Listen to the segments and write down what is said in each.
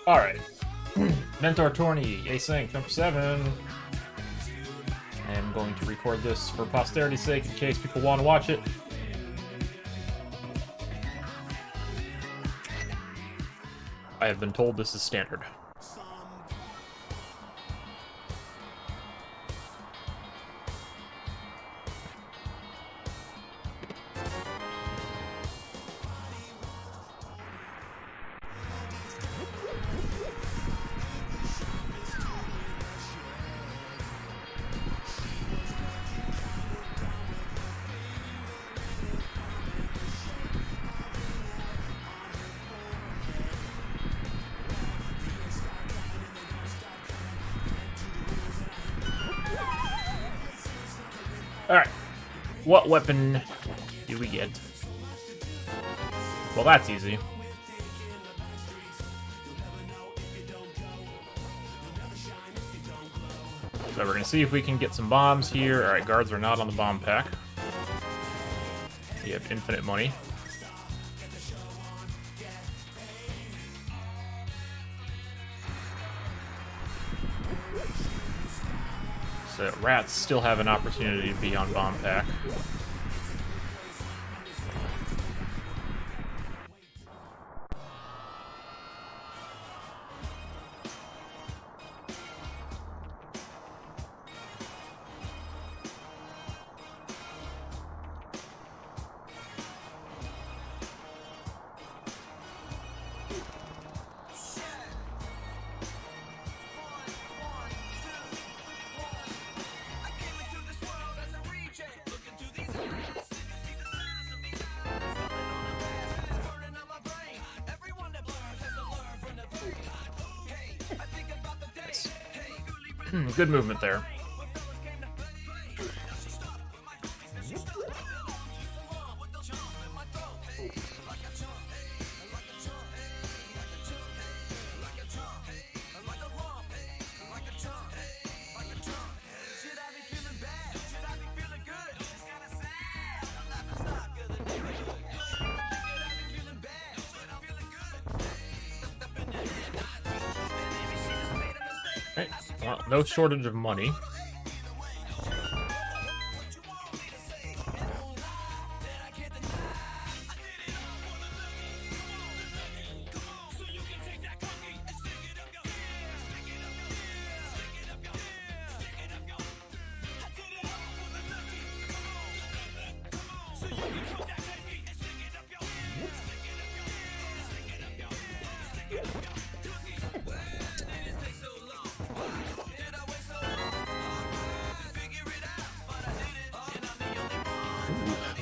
Alright. Mentor Tourney, Async, number 7. I am going to record this for posterity's sake in case people want to watch it. I have been told this is standard. Alright, what weapon do we get? Well, that's easy. So we're gonna see if we can get some bombs here. Alright, guards are not on the bomb pack. You have infinite money. So rats still have an opportunity to be on bomb pack. Good movement there. Right. Well, no shortage of money.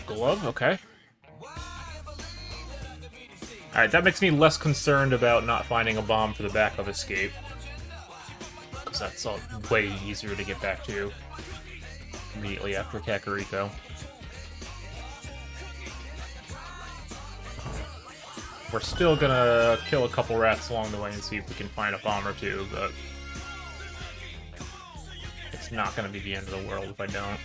Glove, okay. Alright, that makes me less concerned about not finding a bomb for the back of escape. Because that's all way easier to get back to immediately after Kakariko. We're still gonna kill a couple rats along the way and see if we can find a bomb or two, but it's not gonna be the end of the world if I don't.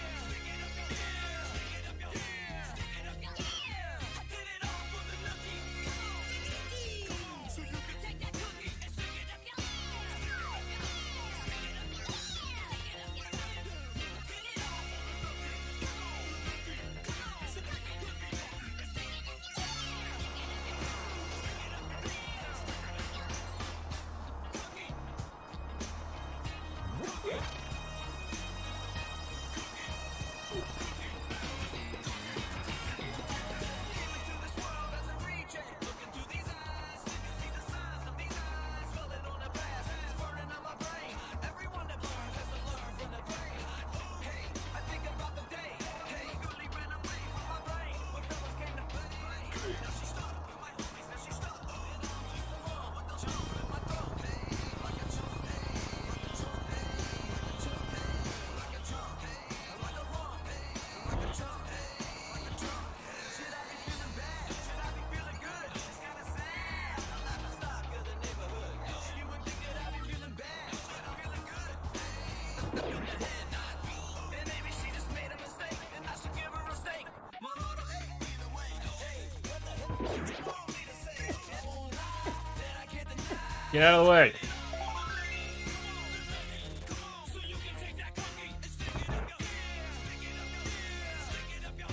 Get out of the way.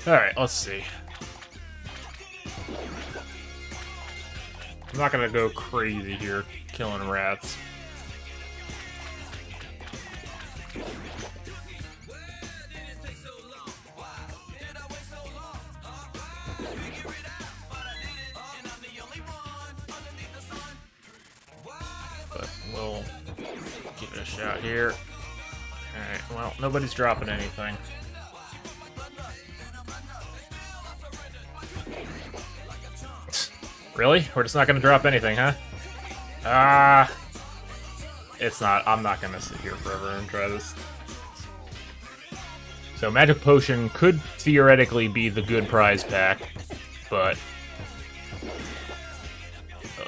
Alright, let's see. I'm not gonna go crazy here, killing rats. But we'll give it a shot here. Alright, well, nobody's dropping anything. Really? We're just not gonna drop anything, huh? Ah! It's not. I'm not gonna sit here forever and try this. So Magic Potion could theoretically be the good prize pack, but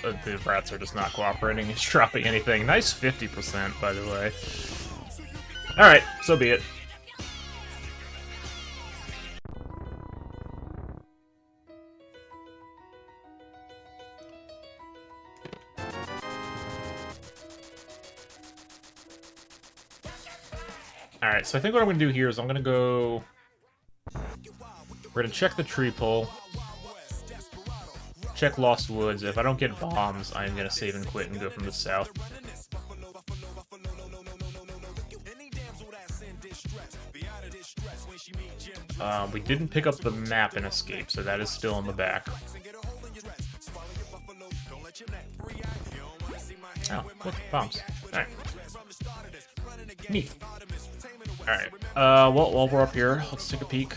the rats are just not cooperating. It's dropping anything. Nice 50%, by the way. Alright, so be it. Alright, so I think what I'm going to do here is I'm going to go... We're going to check the tree pull. Check Lost Woods. If I don't get bombs, I'm going to save and quit and go from the south. We didn't pick up the map in Escape, so that is still in the back. Oh, look, bombs. Alright. Neat. Alright, well, while we're up here, let's take a peek.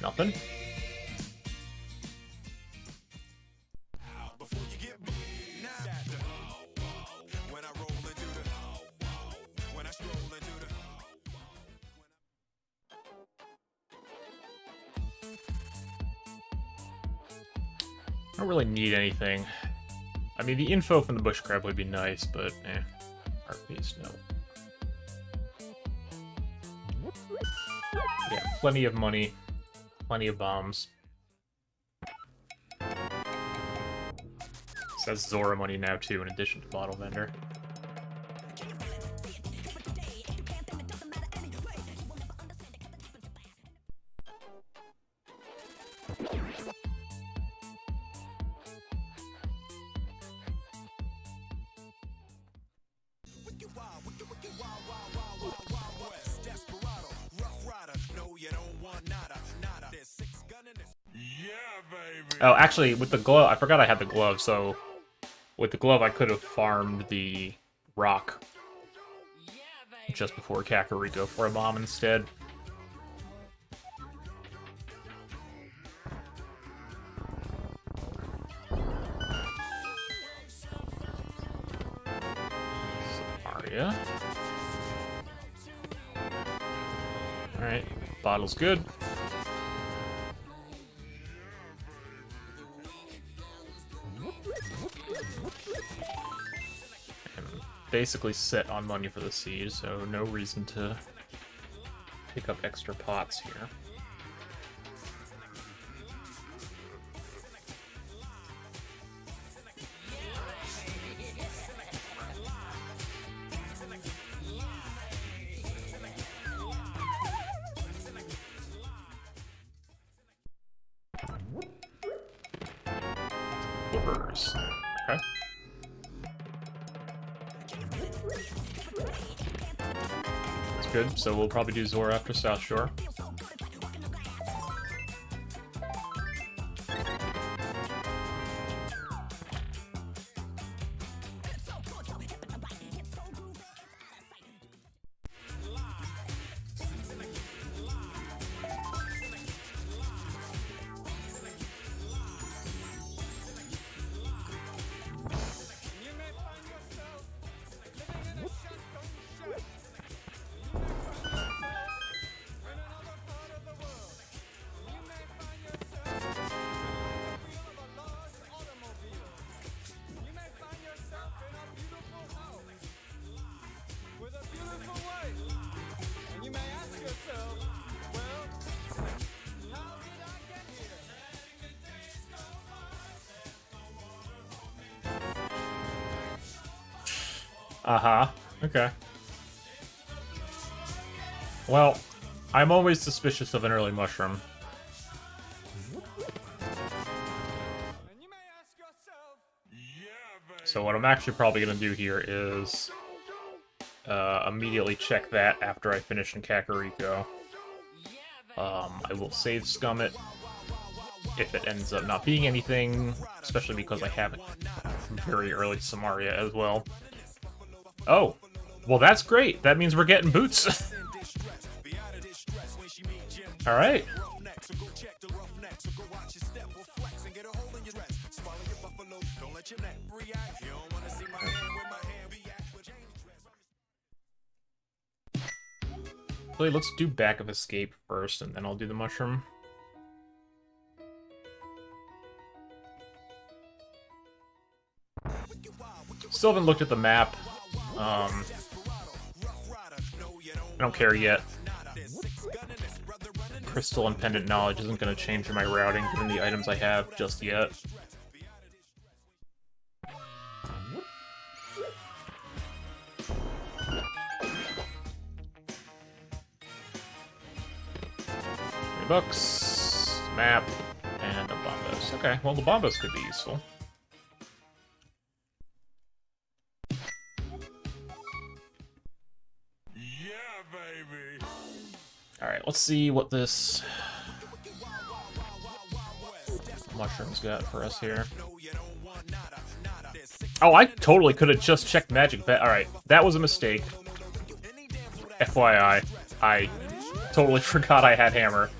Nothing. I don't really need anything. I mean, the info from the bush crab would be nice, but Art piece, no. Yeah, plenty of money, plenty of bombs. So that's Zora money now too, in addition to Bottle Vendor. Oh, actually, with the glove, I forgot I had the glove, so with the glove I could have farmed the rock just before Kakariko for a bomb instead. Aria. Alright, bottle's good. Basically set on money for the siege, so no reason to pick up extra pots here. Flippers. Okay. That's good, so we'll probably do Zora after South Shore. Uh-huh. Okay. Well, I'm always suspicious of an early mushroom. So what I'm actually probably going to do here is immediately check that after I finish in Kakariko. I will save scum it if it ends up not being anything, especially because I have it very early Samaria as well. Oh, well that's great. That means we're getting boots. All right. Really, let's do Back of Escape first, and then I'll do the mushroom. Still haven't looked at the map. I don't care yet. Crystal and Pendant Knowledge isn't going to change my routing given the items I have just yet. $20, map, and a Bombos. Okay, well the Bombos could be useful. Yeah, baby. Alright, let's see what this mushroom's got for us here. Oh, I totally could have just checked Magic Bet. Alright, that was a mistake. FYI, I totally forgot I had Hammer.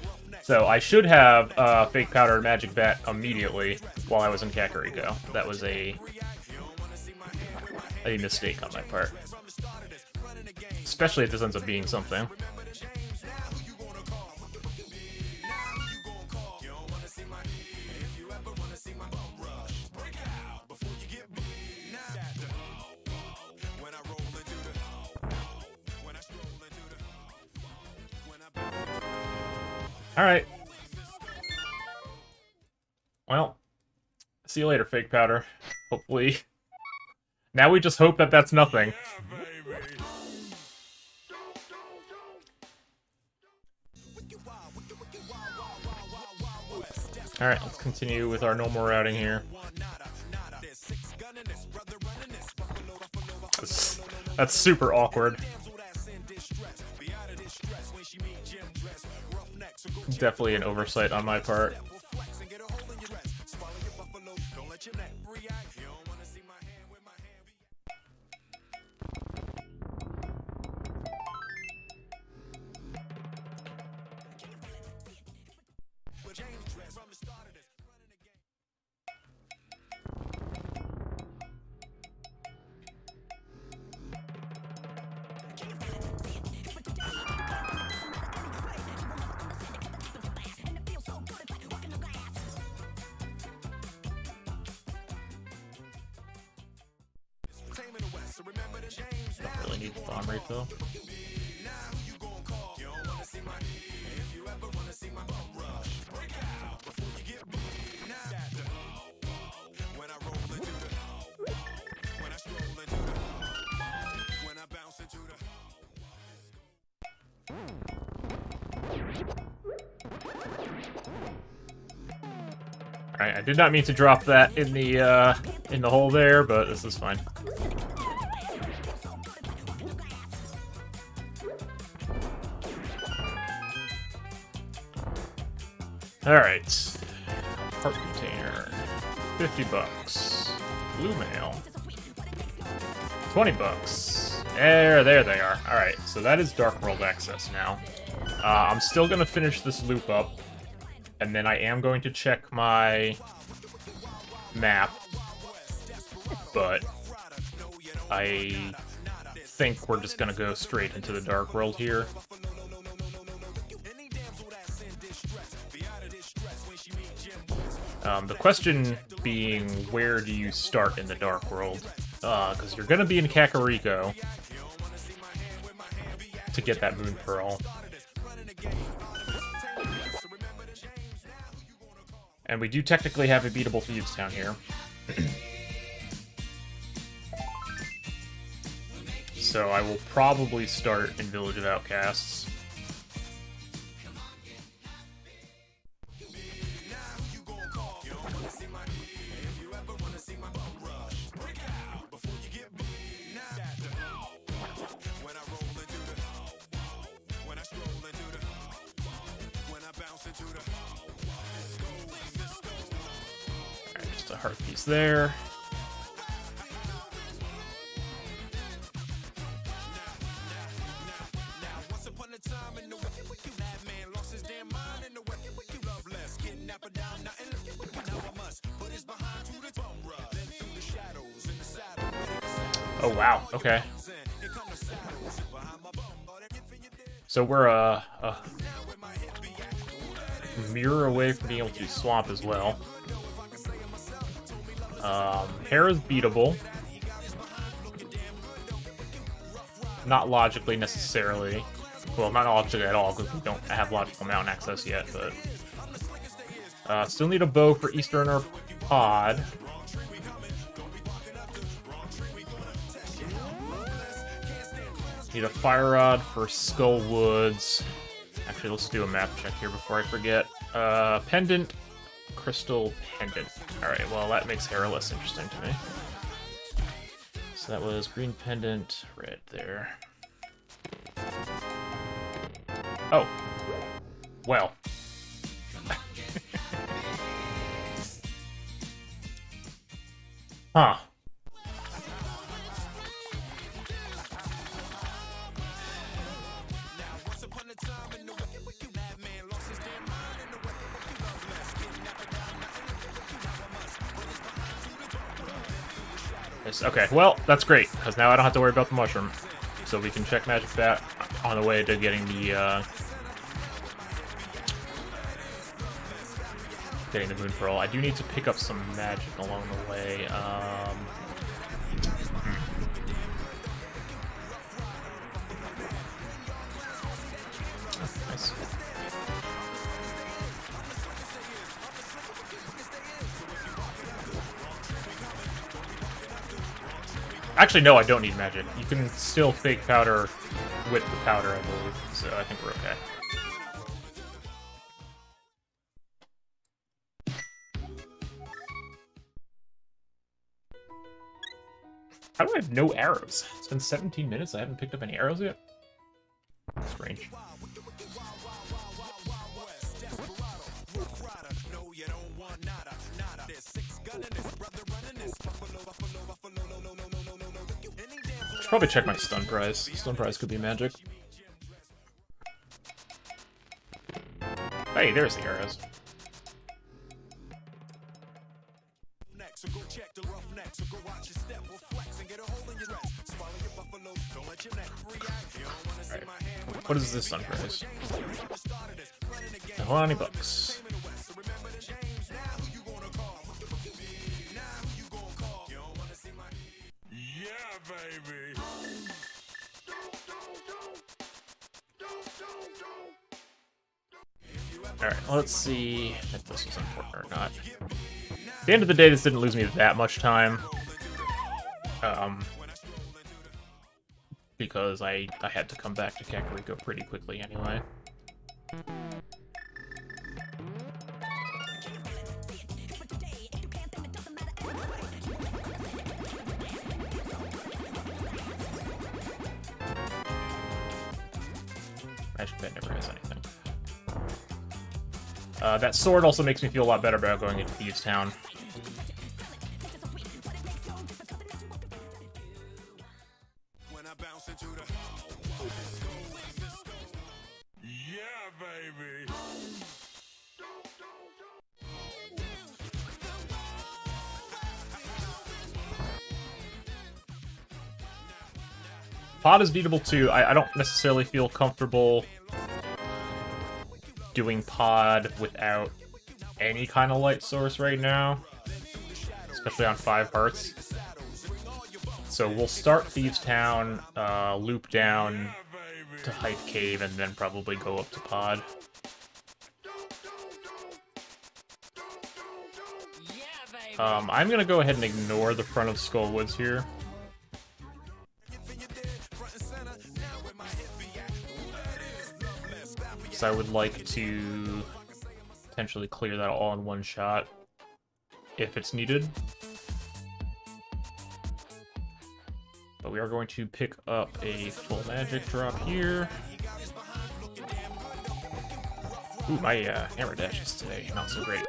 So I should have Fake Powder and Magic Bat immediately while I was in Kakariko. That was a mistake on my part. Especially if this ends up being something. Alright. Well, see you later, Fake Powder. Hopefully. Now we just hope that that's nothing. Alright, let's continue with our normal routing here. That's super awkward. Definitely an oversight on my part. Don't really need the bomb refill. Alright, I did not mean to drop that in the hole there, but this is fine. Alright. Heart container. $50. Blue mail. $20. There they are. Alright, so that is Dark World access now. I'm still gonna finish this loop up, and then I am going to check my map, but I think we're just gonna go straight into the Dark World here. The question being, where do you start in the Dark World? Because you're gonna be in Kakariko to get that Moon Pearl. And we do technically have a beatable Thieves Town here. So I will probably start in Village of Outcasts. Alright, just a heart piece there. Oh wow, okay. So we're a mirror away from being able to do Swamp as well. Hair is beatable. Not logically necessarily. Well, not logically at all, because we don't have logical mount access yet, but... still need a bow for Easterner Pod. Need a fire rod for Skull Woods. Actually, let's do a map check here before I forget. Pendant, crystal pendant. Alright, well, that makes hair less interesting to me. So that was green pendant, red there. Oh. Well. Huh. Okay, well, that's great, because now I don't have to worry about the mushroom. So we can check Magic Bat on the way to getting the, Moon Pearl. I do need to pick up some magic along the way. Nice. Actually, no, I don't need magic. You can still fake powder with the powder, I believe. So I think we're okay. How do I have no arrows? It's been 17 minutes, I haven't picked up any arrows yet? Strange. Should probably check my stun prize. Stun prize could be magic. Hey, there's the arrows. Alright. What is this stun prize? $20. Baby. Alright, let's see if this was important or not. At the end of the day, this didn't lose me that much time. Because I had to come back to Kakariko pretty quickly anyway. Magic Bat never has anything. That sword also makes me feel a lot better about going into Thieves Town. Yeah, baby. Pod is beatable too. I don't necessarily feel comfortable doing Pod without any kind of light source right now, especially on 5 hearts. So we'll start Thieves Town, loop down to Hype Cave, and then probably go up to Pod. I'm gonna go ahead and ignore the front of Skull Woods here. I would like to potentially clear that all in one shot if it's needed. But we are going to pick up a full magic drop here. Ooh, my hammer dashes today, not so great.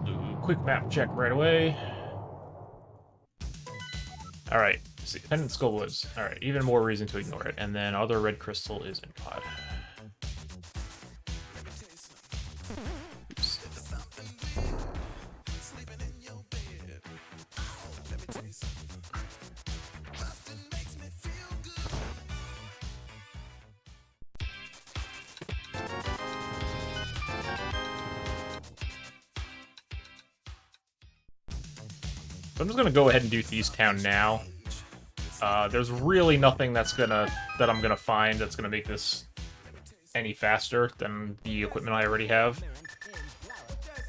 Ooh, quick map check right away. Alright, Dependent Skullwoods. Alright, even more reason to ignore it. And then other red crystal is in pod. Oops. So I'm just gonna go ahead and do Thieves Town now. There's really nothing that I'm gonna find that's gonna make this any faster than the equipment I already have.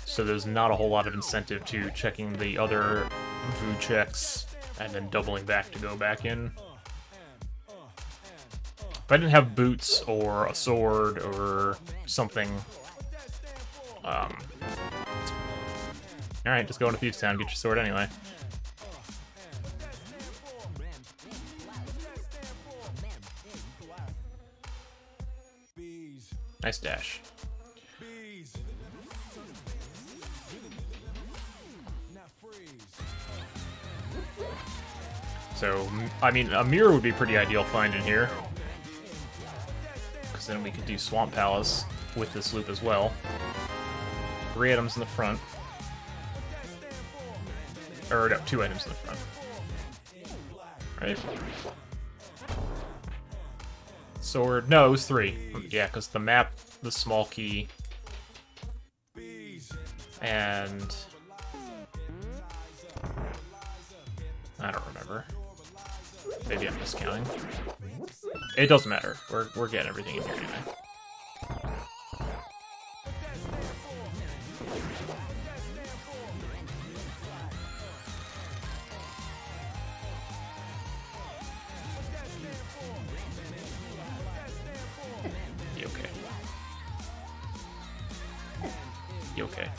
So there's not a whole lot of incentive to checking the other food checks and then doubling back to go back in. If I didn't have boots or a sword or something, alright, just go into Thieves Town, get your sword anyway. Nice dash. So, I mean, a mirror would be pretty ideal finding here. Because then we could do Swamp Palace with this loop as well. 3 items in the front. Or, no, 2 items in the front. Right? Sword. No, it was 3. Yeah, because the map, the small key, and I don't remember. Maybe I'm miscounting. It doesn't matter. We're getting everything in here anyway. Okay.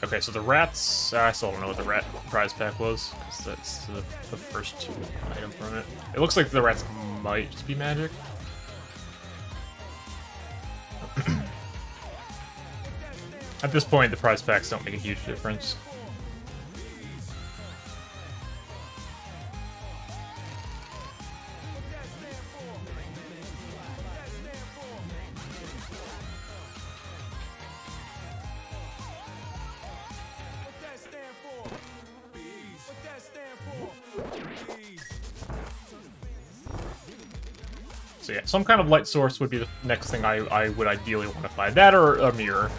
Okay, so the rats... I still don't know what the rat prize pack was, because that's the first item from it. It looks like the rats might just be magic. At this point, the prize packs don't make a huge difference. So yeah, some kind of light source would be the next thing I would ideally want to find. That or a mirror.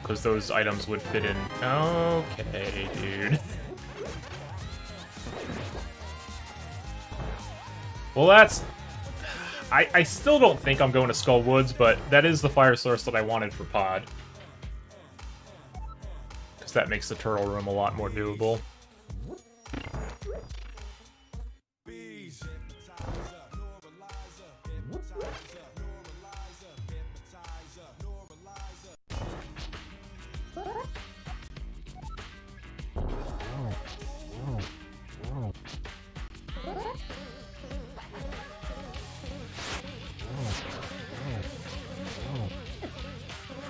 Because those items would fit in. Okay, dude. Well, that's... I still don't think I'm going to Skull Woods, but that is the fire source that I wanted for Pod. Because that makes the turtle room a lot more doable.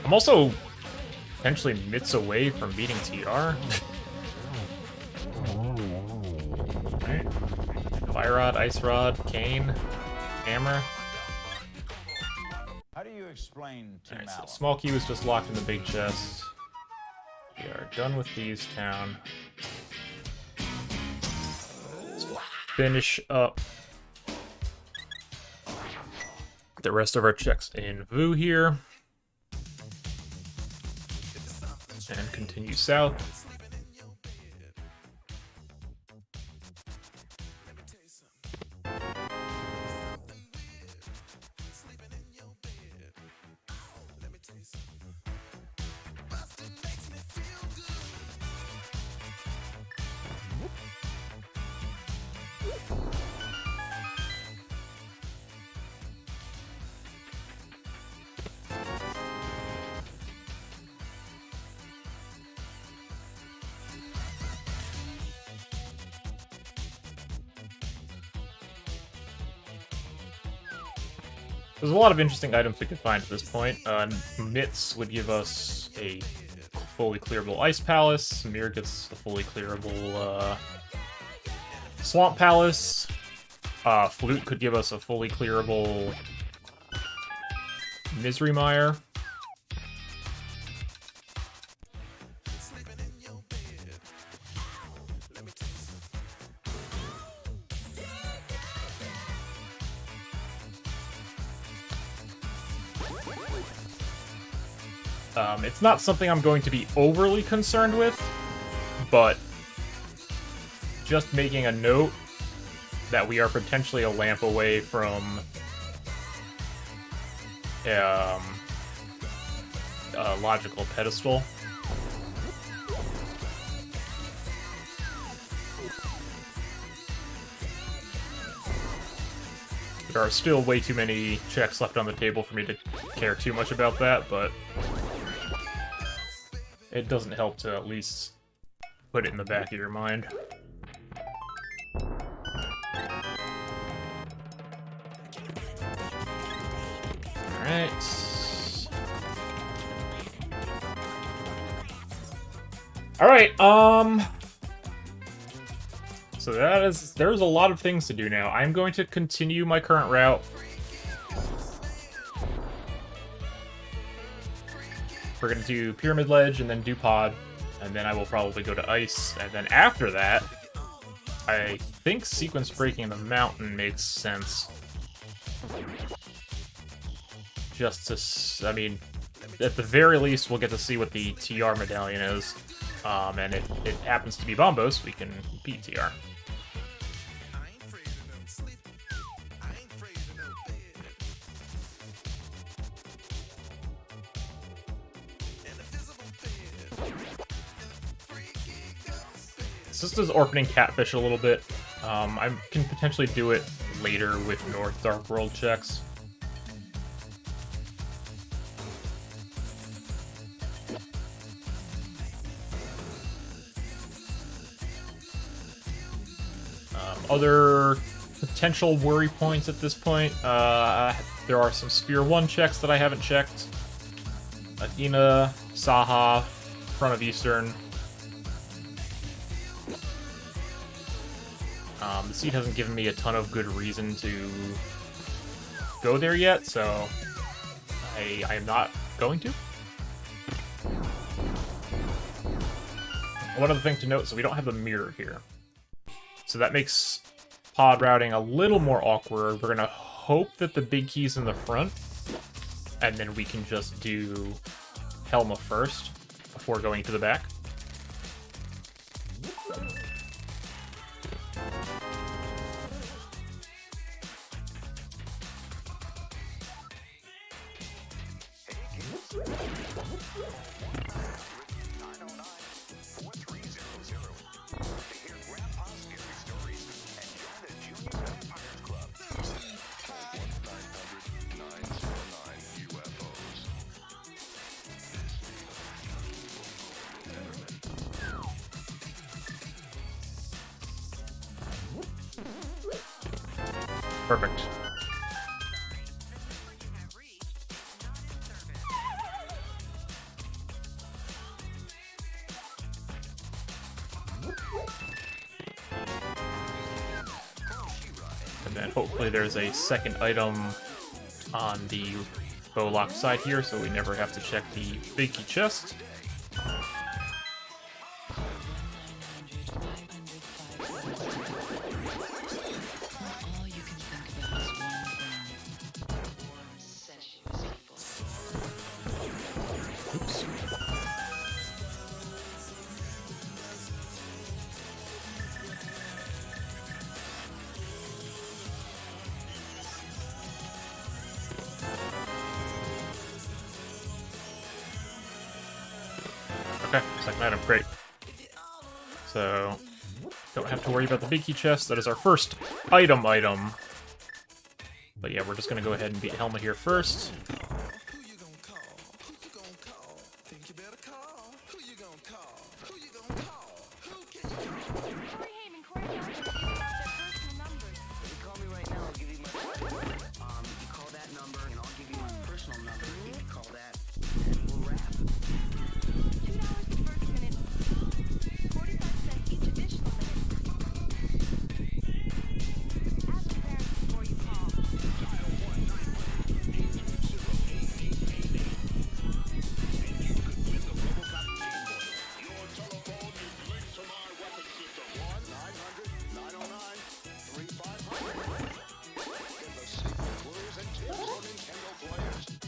I'm also potentially mitts away from beating TR. Right. Fire Rod, Ice Rod, Cane, Hammer. How do you explain Tim Alright, so Allen? small key was just locked in the big chest. We are done with Thieves Town. Let's finish up The rest of our checks in Vu here. And continue south. There's a lot of interesting items we could find at this point. Mitts would give us a fully clearable Ice Palace. Mir gets a fully clearable Swamp Palace. Flute could give us a fully clearable Misery Mire. It's not something I'm going to be overly concerned with, but just making a note that we are potentially a lamp away from a logical pedestal. There are still way too many checks left on the table for me to care too much about that, but it doesn't help to at least put it in the back of your mind. Alright. Alright, so there's a lot of things to do now. I'm going to continue my current route. We're going to do Pyramid Ledge, and then do Pod, and then I will probably go to Ice, and then after that, I think Sequence Breaking the Mountain makes sense. Just to, I mean, at the very least, we'll get to see what the TR medallion is, and if it happens to be Bombos, we can beat TR. This is orphaning Catfish a little bit. I can potentially do it later with North Dark World checks. Other potential worry points at this point. There are some Sphere 1 checks that I haven't checked. Athena, Saha, Front of Eastern. The seed hasn't given me a ton of good reason to go there yet, so I am not going to. One other thing to note, so we don't have the mirror here. So that makes pod routing a little more awkward. We're going to hope that the big key's in the front, and then we can just do Helma first before going to the back. Perfect. And then hopefully there's a second item on the bow lock side here, so we never have to check the big key chest. Oops. Okay, second item, great. So, don't have to worry about the big key chest. That is our first item. But yeah, we're just gonna go ahead and beat Helma here first.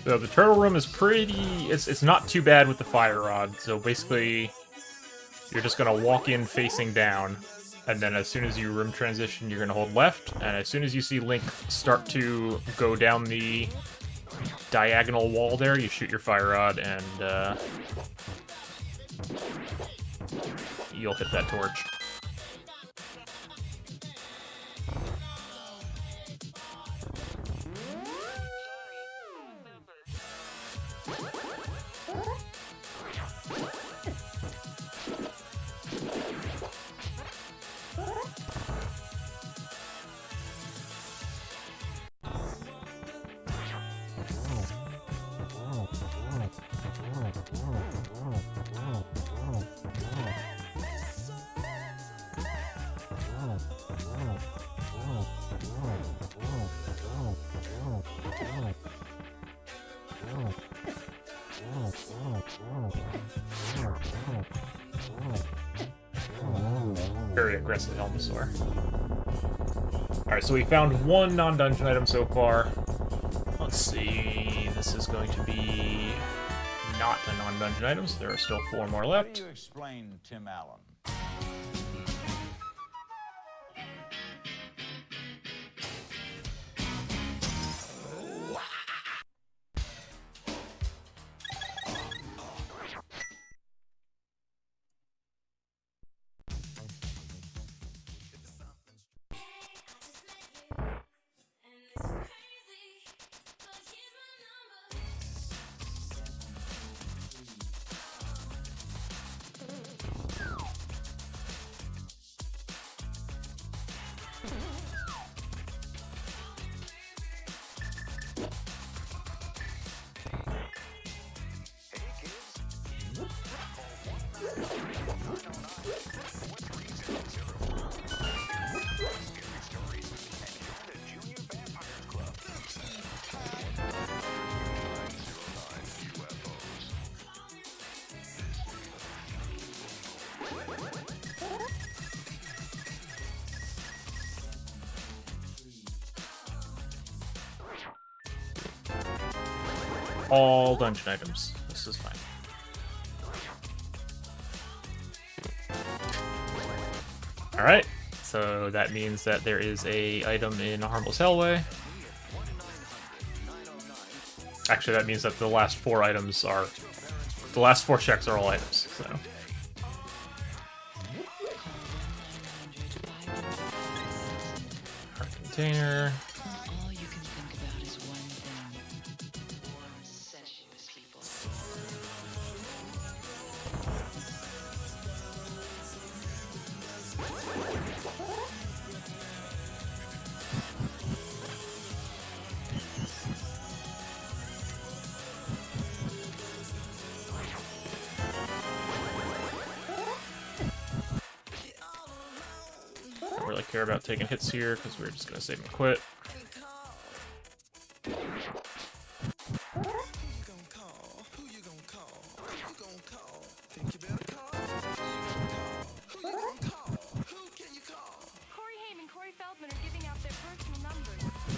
So the turtle room is pretty... It's not too bad with the fire rod. So basically, you're just going to walk in facing down. And then as soon as you room transition, you're going to hold left. And as soon as you see Link start to go down the diagonal wall there, you shoot your fire rod and you'll hit that torch. Very aggressive Helmasaur. Alright, so we found one non-dungeon item so far. Let's see, this is going to be not a non-dungeon item, so there are still 4 more left. How do you explain Tim Allen? All dungeon items. This is fine. Alright, so that means that there is a item in Harmless Hellway. Actually, that means that the last 4 items are... The last 4 checks are all items, so... Heart container... All you can think about is one thing. Sensuous people. Don't really care about taking hits here, because we're just going to save and quit.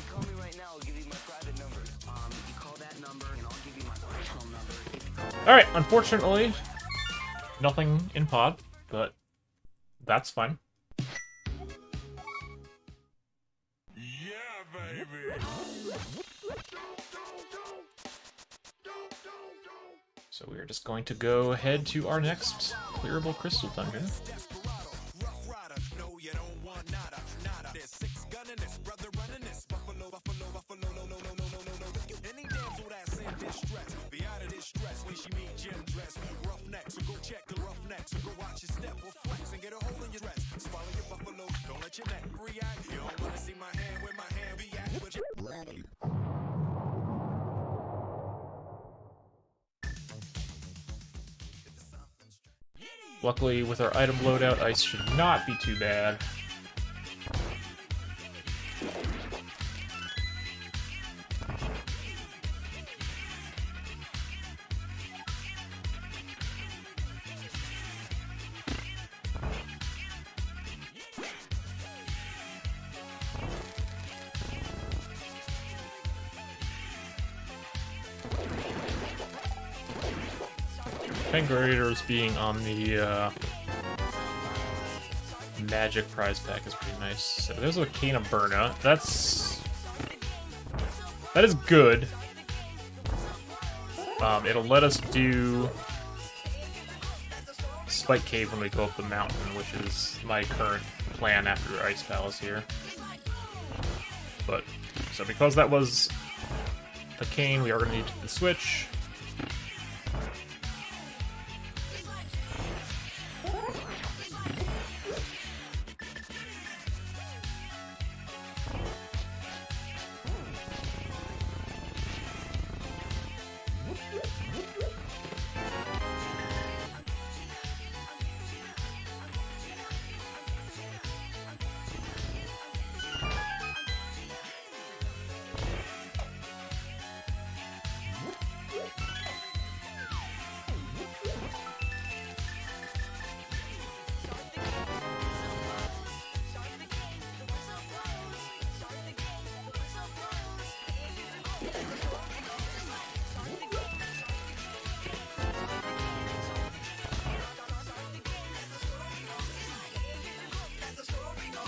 Call me right now, I'll give you my private number. You call that number, and I'll give you my personal number. If you call that Alright, unfortunately, nothing in pod, but that's fine. Yeah, baby. So we are just going to go ahead to our next clearable crystal dungeon. Luckily, with our item loadout, ice should not be too bad. Pengurators being on the magic prize pack is pretty nice. So there's a Kana Burna. That is good. It'll let us do Spike Cave when we go up the mountain, which is my current plan after Ice Palace here. But so because that was a cane, we are going to need the switch.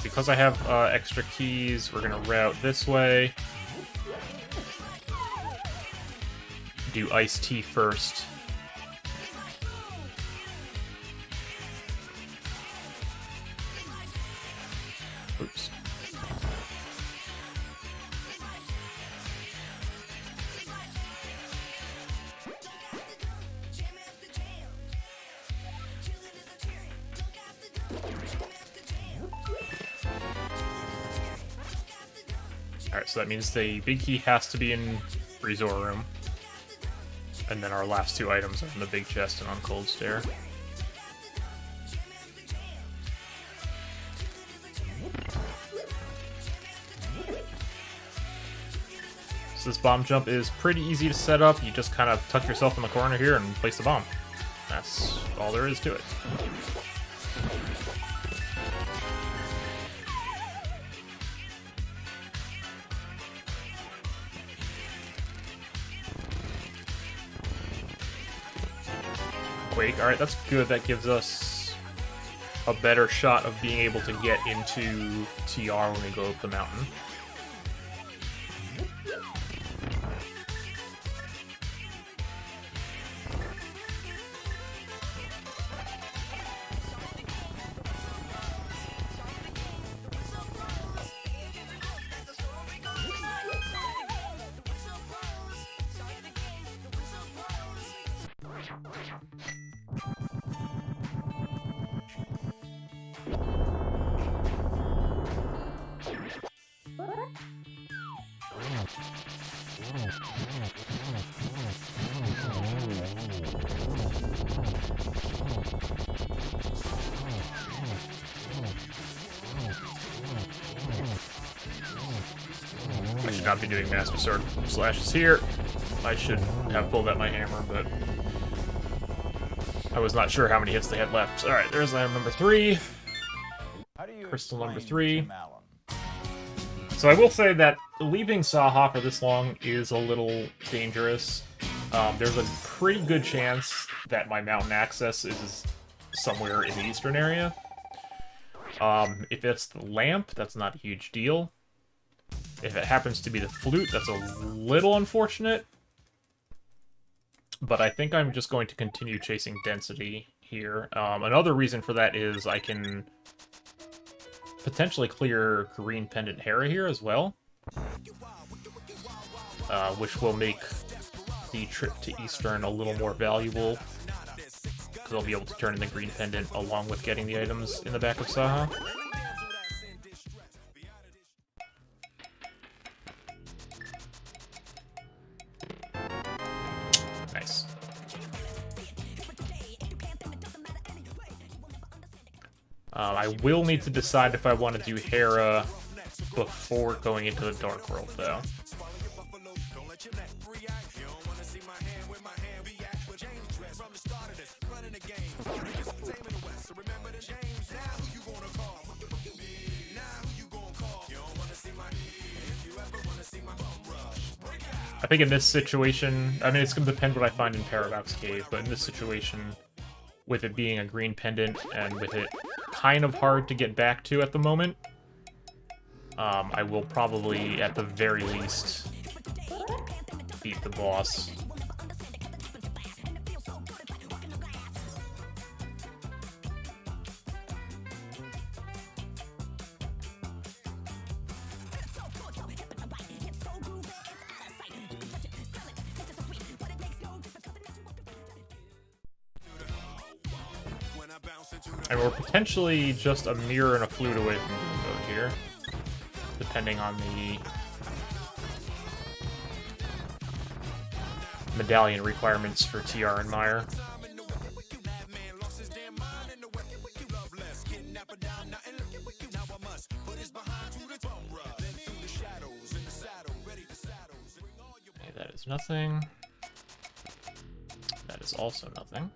Because I have extra keys, we're gonna route this way. Do iced tea first. Oops. Alright, so that means the big key has to be in Resort Room. And then our last two items are in the big chest and on Cold Stair. So this bomb jump is pretty easy to set up. You just kind of tuck yourself in the corner here and place the bomb. That's all there is to it. Alright, that's good. That gives us a better shot of being able to get into TR when we go up the mountain. I should not be doing Master Sword slashes here. I should have pulled out my hammer, but I was not sure how many hits they had left. Alright, there's item number 3. Crystal number 3. So I will say that leaving Saha for this long is a little dangerous. There's a pretty good chance that my mountain access is somewhere in the eastern area. If it's the lamp, that's not a huge deal. If it happens to be the flute, that's a little unfortunate. But I think I'm just going to continue chasing density here. Another reason for that is I can potentially clear Green Pendant Hera here as well. Which will make the trip to Eastern a little more valuable, because I'll be able to turn in the Green Pendant along with getting the items in the back of Saha. Nice. I will need to decide if I want to do Hera before going into the Dark World, though. I think in this situation, I mean, it's going to depend what I find in Paradox Cave, but in this situation, with it being a green pendant and with it kind of hard to get back to at the moment, I will probably, at the very least, beat the boss. And we're potentially just a mirror and a flute away from doing mode here, depending on the medallion requirements for TR and Meyer. Okay, that is nothing. That is also nothing.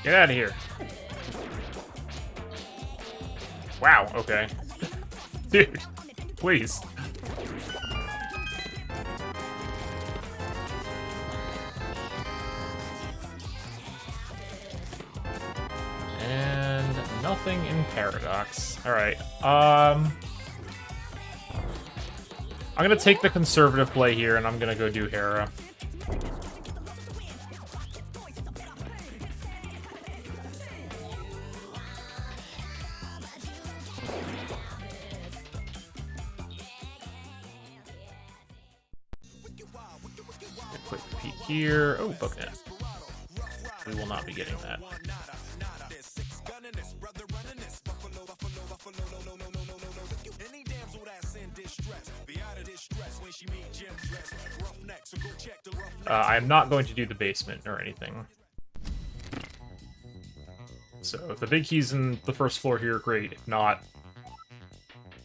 Get out of here. Wow, okay. Dude, please. And nothing in Paradox. Alright, I'm gonna take the conservative play here, and I'm gonna go do Hera. Quick peek here. Oh, okay. We will not be getting that. I'm not going to do the basement or anything. So if the big key's in the first floor here, great. If not,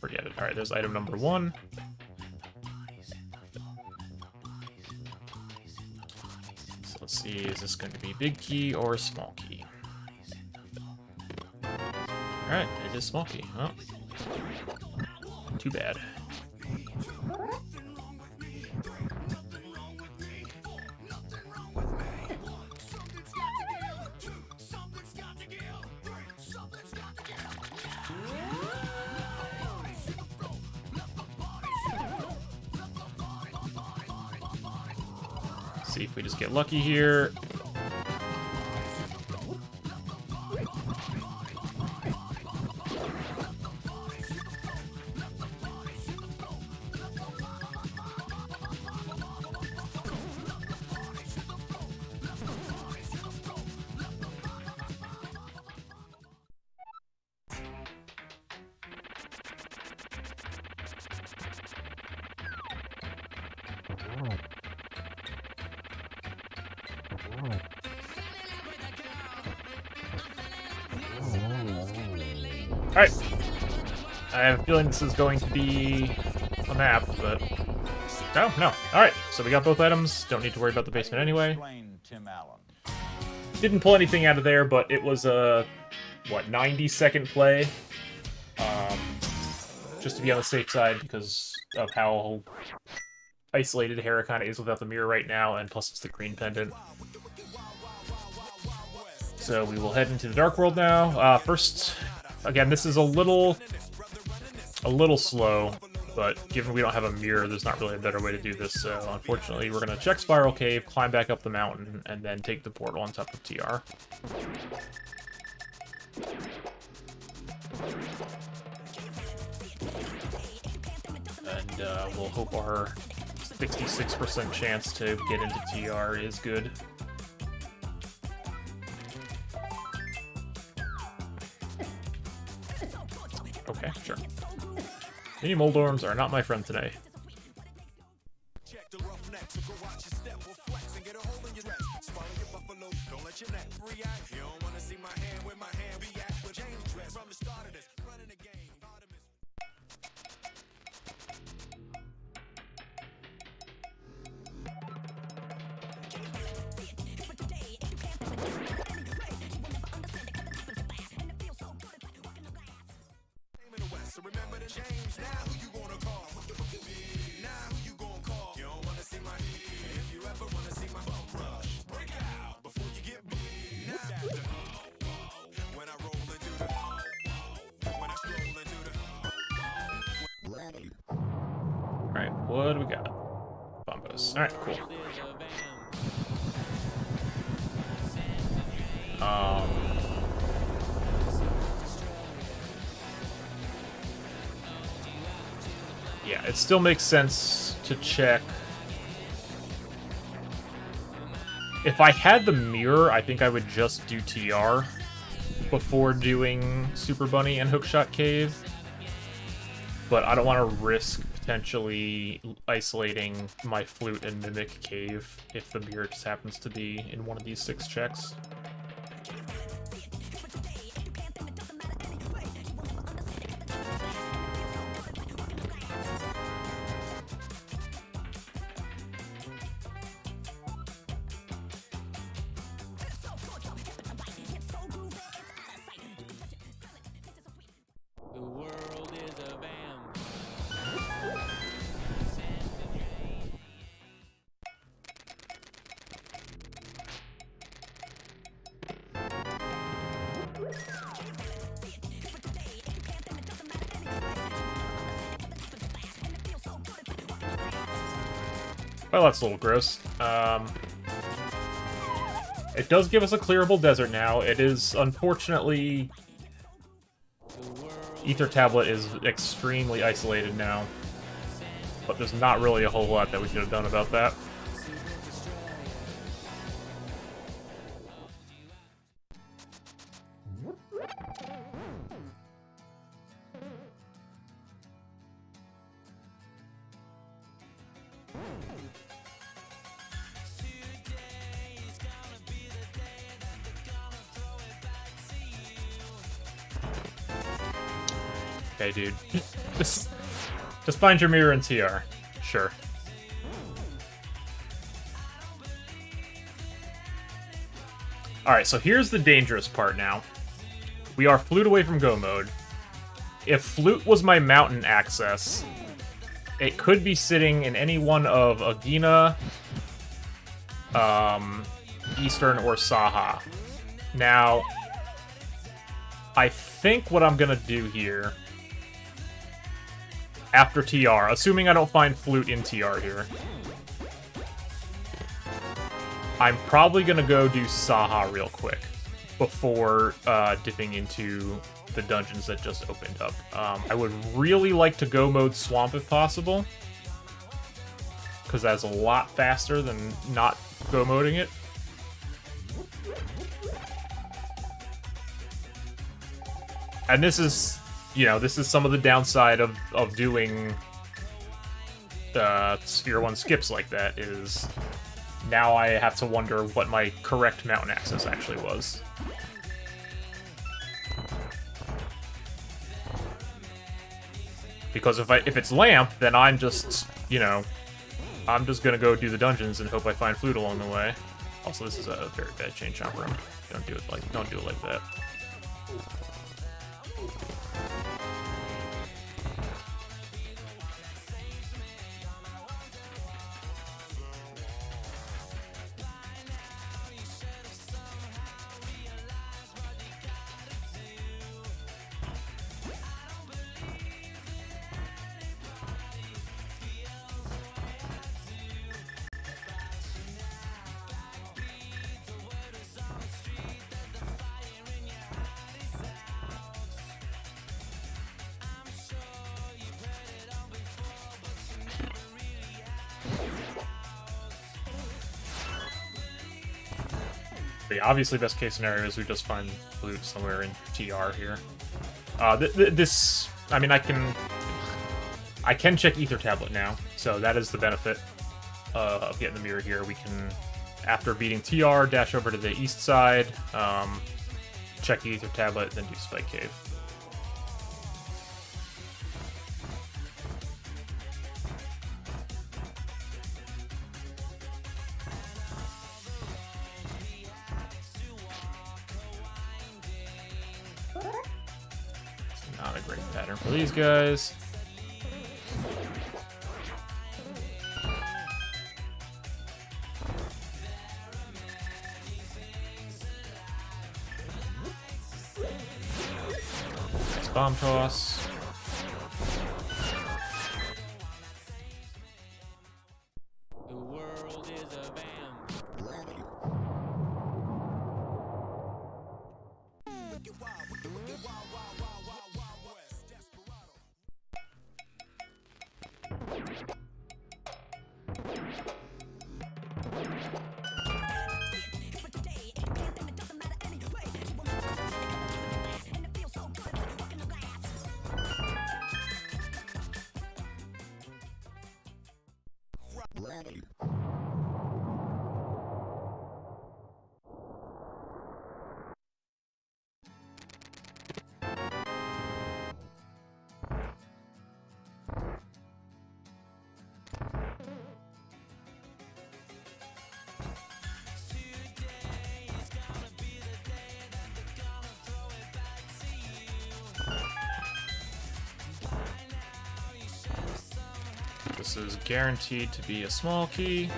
forget it. Alright, there's item number 1. So let's see, is this going to be big key or small key? Alright, it is small key. Oh. Too bad. See if we just get lucky here. Alright. I have a feeling this is going to be a map, but... No, no. Alright, so we got both items. Don't need to worry about the basement anyway. Explain Tim Allen. Didn't pull anything out of there, but it was a, what, 90-second play? Just to be on the safe side because of how isolated Hera kind of is without the mirror right now, and plus it's the green pendant. So we will head into the Dark World now. First, again, this is a little slow, but given we don't have a mirror, there's not really a better way to do this, so unfortunately we're going to check Spiral Cave, climb back up the mountain, and then take the portal on top of TR. And we'll hope our 66% chance to get into TR is good. Okay, sure. Mini Moldorms are not my friend today. Alright, what do we got? Bombos. Alright, cool. Yeah, it still makes sense to check. If I had the mirror, I think I would just do TR before doing Super Bunny and Hookshot Cave. But I don't want to risk potentially isolating my Flute and Mimic Cave if the mirror just happens to be in one of these 6 checks. Well, that's a little gross. It does give us a clearable desert now. It is, unfortunately... Ether Tablet is extremely isolated now. But there's not really a whole lot that we could have done about that. Okay, dude. just find your mirror in TR. Sure. Alright, so here's the dangerous part now. We are Flute away from Go mode. If Flute was my mountain access, it could be sitting in any one of Agina, Eastern, or Saha. Now, I think what I'm gonna do here, after TR, assuming I don't find Flute in TR here, I'm probably gonna go do Saha real quick before dipping into the dungeons that just opened up. I would really like to go mode Swamp if possible, because that's a lot faster than not go moding it. And this is, you know, this is some of the downside of doing Sphere 1 skips like that, is now I have to wonder what my correct mountain access actually was. Because if it's lamp, then I'm just, you know, I'm just gonna go do the dungeons and hope I find flute along the way. Also, this is a very bad chain chomp room. Don't do it like that. But yeah, obviously, best case scenario is we just find flute somewhere in TR here. This, I mean, I can check Ether Tablet now, so that is the benefit of getting the mirror here. We can, after beating TR, dash over to the east side, check the Ether Tablet, then do Spike Cave. Not a great pattern for these guys. Nice bomb toss. The world is a This is guaranteed to be a small key.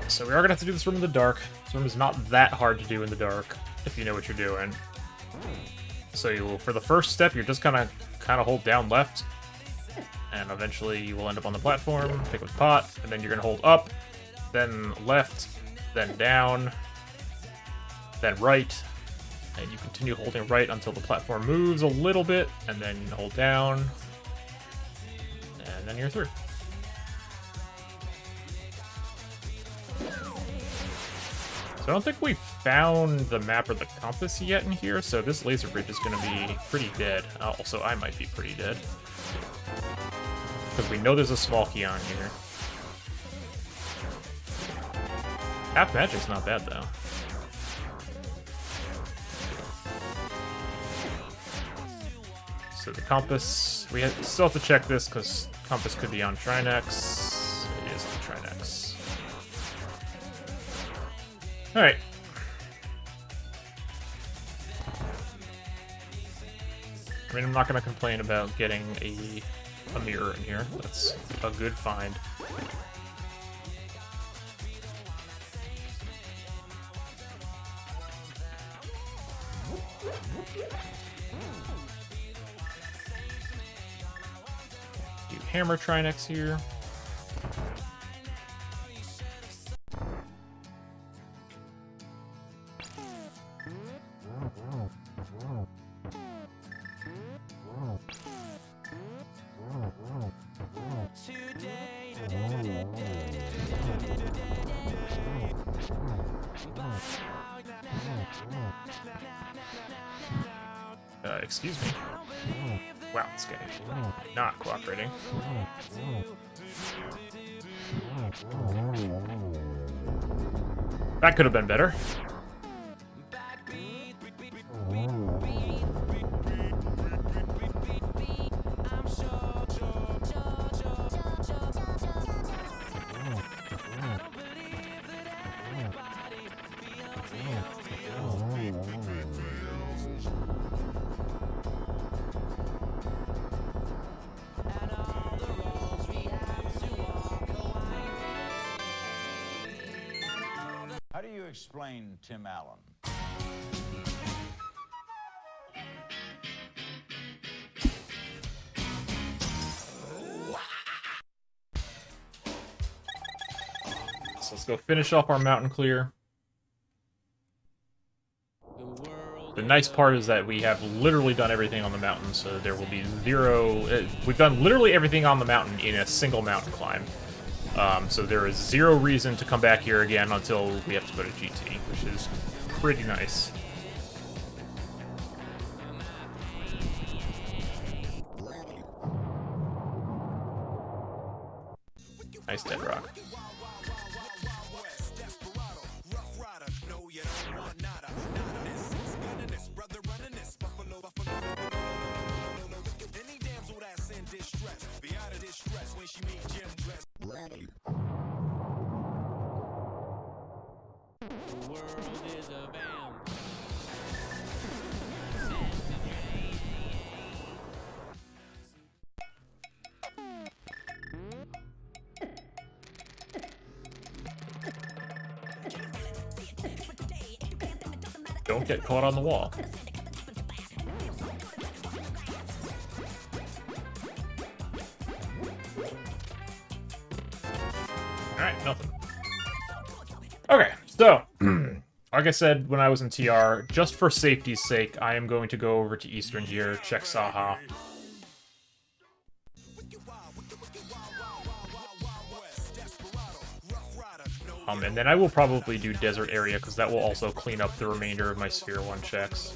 So we are going to have to do this room in the dark. This room is not that hard to do in the dark, if you know what you're doing. So you will, for the first step, you're just kind of hold down left, and eventually you will end up on the platform, pick up the pot, and then you're going to hold up, then left, then down, then right, and you continue holding right until the platform moves a little bit, and then hold down, and then you're through. So I don't think we found the map or the compass yet in here, so this laser bridge is going to be pretty dead. Also, I might be pretty dead. Because we know there's a small key on here. Half magic's not bad, though. So the compass, we still have to check this because compass could be on Trinex. It is on Trinex. Alright. I mean, I'm not going to complain about getting a mirror in here. That's a good find. Do hammer Trinex here. Excuse me. Wow, this guy not cooperating. That could have been better. explain Tim Allen? So let's go finish off our mountain clear. The nice part is that we have literally done everything on the mountain, so there will be zero... we've done literally everything on the mountain in a single mountain climb. So there is zero reason to come back here again until we have to go to GT, which is pretty nice. Nice dead rock. The world is a vamp. Don't get caught on the wall. Alright, nothing. Okay, so, like I said when I was in TR, just for safety's sake, I am going to go over to Eastern here, check Saha. And then I will probably do Desert Area, because that will also clean up the remainder of my Sphere 1 checks.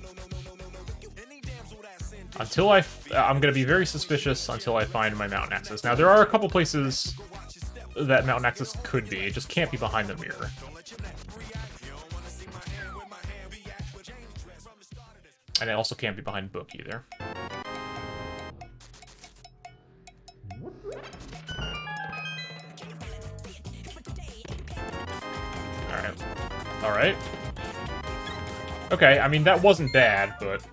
Until I'm going to be very suspicious until I find my Mountain Axis. Now, there are a couple places that Mountain Axis could be. It just can't be behind the mirror. And it also can't be behind Book either. Alright. Alright. Okay, I mean, that wasn't bad, but...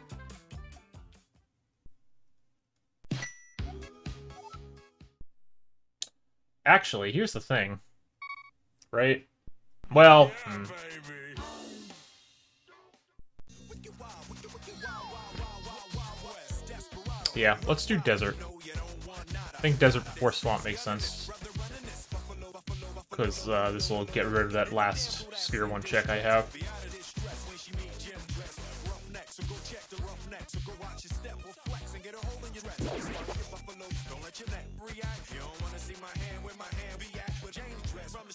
Actually, here's the thing. Right? Well... Yeah, let's do Desert. I think Desert before Swamp makes sense. Because this will get rid of that last Sphere 1 check I have.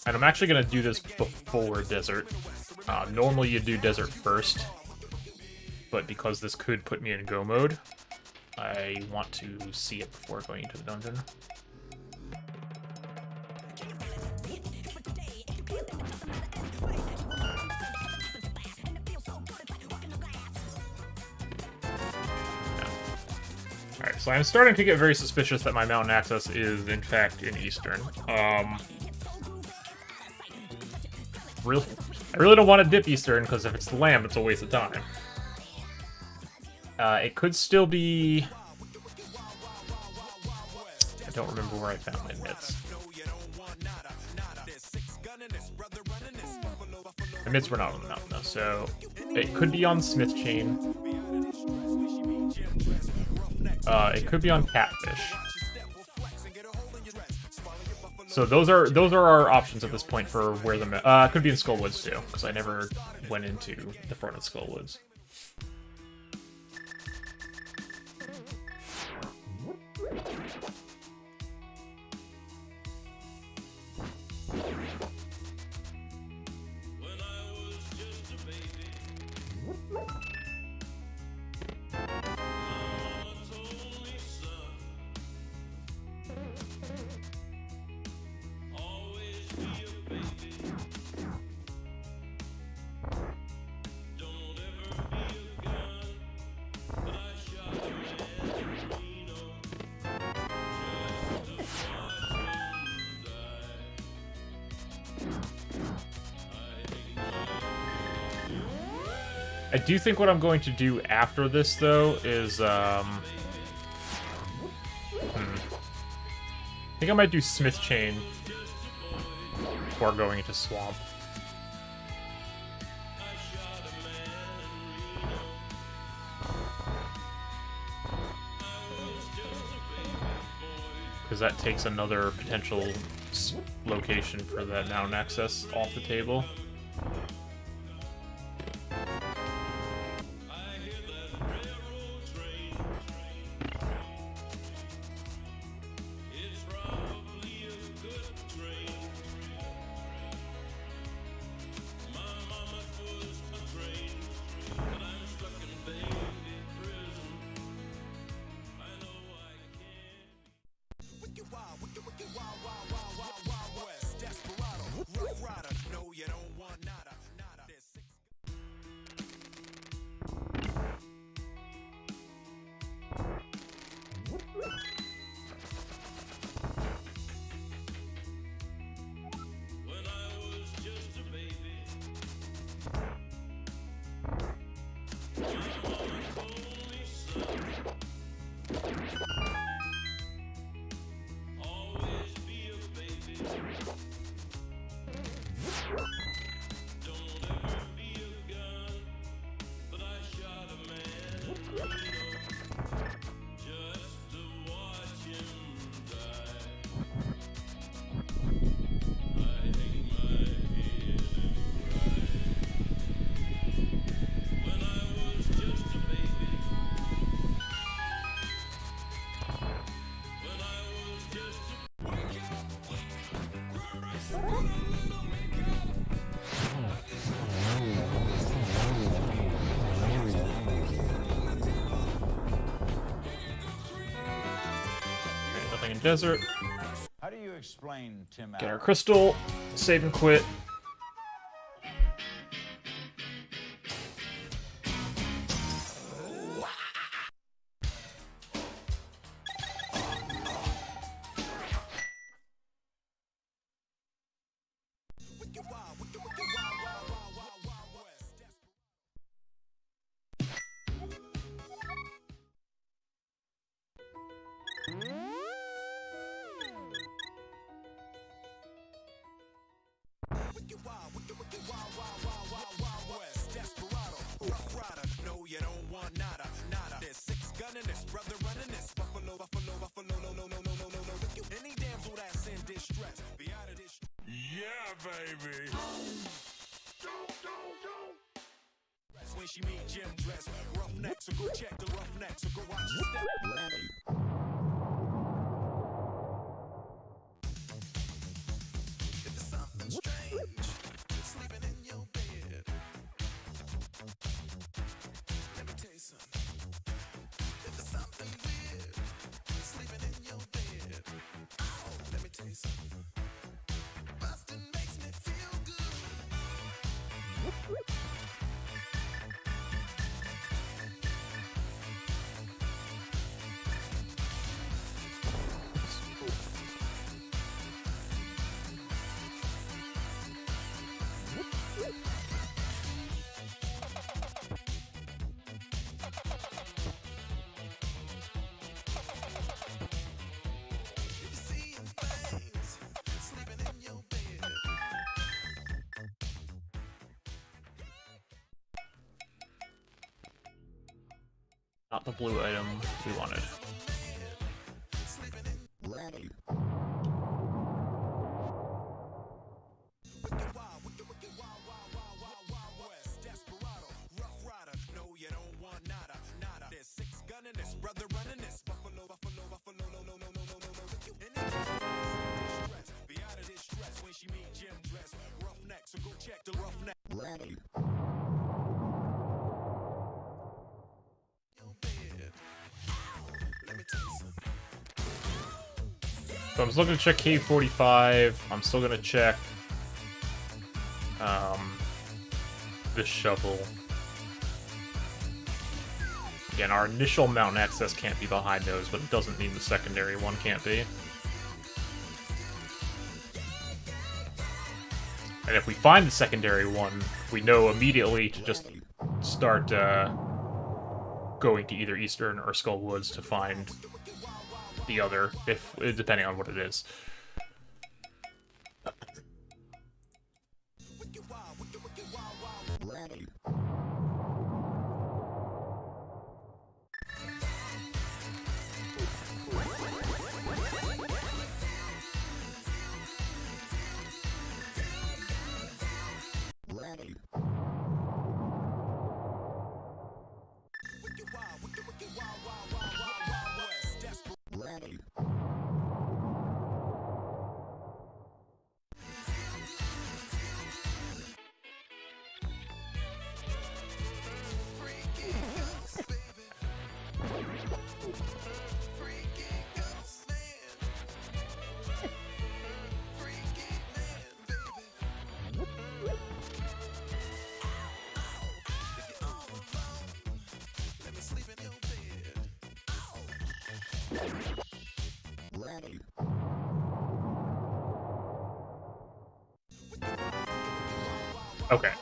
And I'm actually going to do this before Desert. Normally you do Desert first, but because this could put me in go mode, I want to see it before going into the dungeon. Alright, so I'm starting to get very suspicious that my mountain access is, in fact, in Eastern. Really, I really don't want to dip Eastern, because if it's the Lamb, it's a waste of time. It could still be... I don't remember where I found my mitts. The mitts were not on the mountain, though, so... It could be on Smith Chain. It could be on Catfish. So those are our options at this point for where the... it could be in Skullwoods, too, because I never went into the front of Skullwoods. I do think what I'm going to do after this, though, is, I think I might do Smith Chain before going into Swamp. Because that takes another potential location for that mountain access off the table. Nothing in desert. How do you explain Tim Get our Allen? crystal. Save and quit. Yeah, baby. When she meet Jim dress, roughnecks, so go check the roughnecks, so go watch your step. If there's something strange, sleeping in your bed, let me tell you something. If there's something weird, sleeping in your bed, oh, let me tell you something. Bustin' makes me feel good. Not the blue item we wanted. So I'm still gonna check Cave 45. I'm still gonna check this shovel. Again, our initial mountain access can't be behind those, but it doesn't mean the secondary one can't be. And if we find the secondary one, we know immediately to just start going to either Eastern or Skull Woods to find the other, if depending on what it is. Okay.